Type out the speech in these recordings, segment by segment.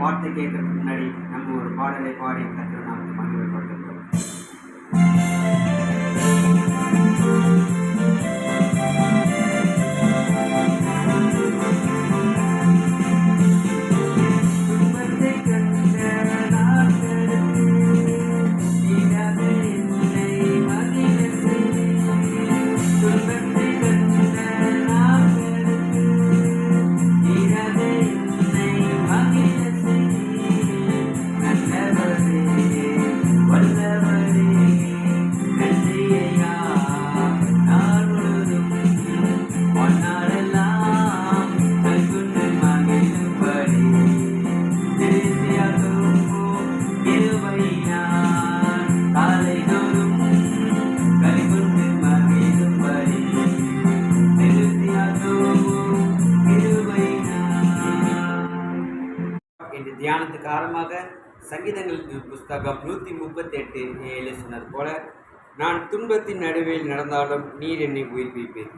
வார்த்தை கேட்கறதுக்கு முன்னாடி நம்ம ஒரு பாடலை பாடி கர்த்தர் நாமத்தை மகிமைப்படுத்துகிறோம். இந்த தியானத்துக்கு ஆரம்பமாக சங்கீதங்கள் புஸ்தகம் 138:7 சொன்னது போல, நான் துன்பத்தின் நடுவில் நடந்தாலும் நீர் என்னை உயிர்ப்பிப்பீர்.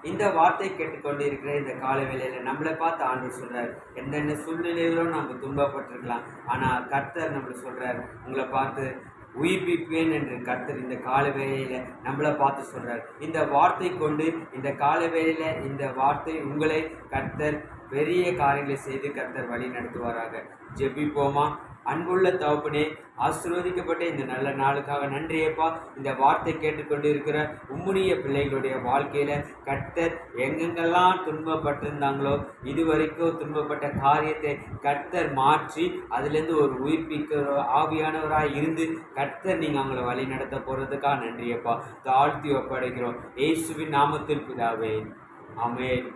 இந்த வார்த்தை கேட்டுக்கொண்டு இருக்கிற இந்த கால வேளையில் நம்மளை பார்த்து ஆண்டவர் சொல்கிறார், எந்தெந்த சூழ்நிலையிலும் நம்ம துன்பப்பட்டிருக்கலாம், ஆனால் கர்த்தர் நம்மளை சொல்கிறார், உங்களை பார்த்து உயிர்ப்பிப்பேன் என்று கர்த்தர் இந்த கால வேளையில் நம்மளை பார்த்து சொல்கிறார். இந்த வார்த்தை கொண்டு இந்த கால வேளையில் இந்த வார்த்தை உங்களை கர்த்தர் பெரிய காரியங்களை செய்து கர்த்தர் வழி நடத்துவாராக. ஜெபிப்போமா? அன்புள்ள தகப்பனே, ஆசீர்வதிக்கப்பட்ட இந்த நல்ல நாளுக்காக நன்றியப்பா. இந்த வார்த்தை கேட்டுக்கொண்டு இருக்கிற உம்முடைய பிள்ளைகளுடைய வாழ்க்கையில் கர்த்தர் எங்கெங்கெல்லாம் துன்பப்பட்டிருந்தாங்களோ இதுவரைக்கும் துன்பப்பட்ட காரியத்தை கர்த்தர் மாற்றி அதிலேருந்து ஒரு உயிர்ப்பிக்கிற ஆவியானவராக இருந்து கர்த்தர் நீங்கள் அவங்கள வழி நடத்த போகிறதுக்காக நன்றியப்பா. தாழ்த்தி ஒப்படைக்கிறோம் இயேசுவின் நாமத்தில் பிதாவே, ஆமென்.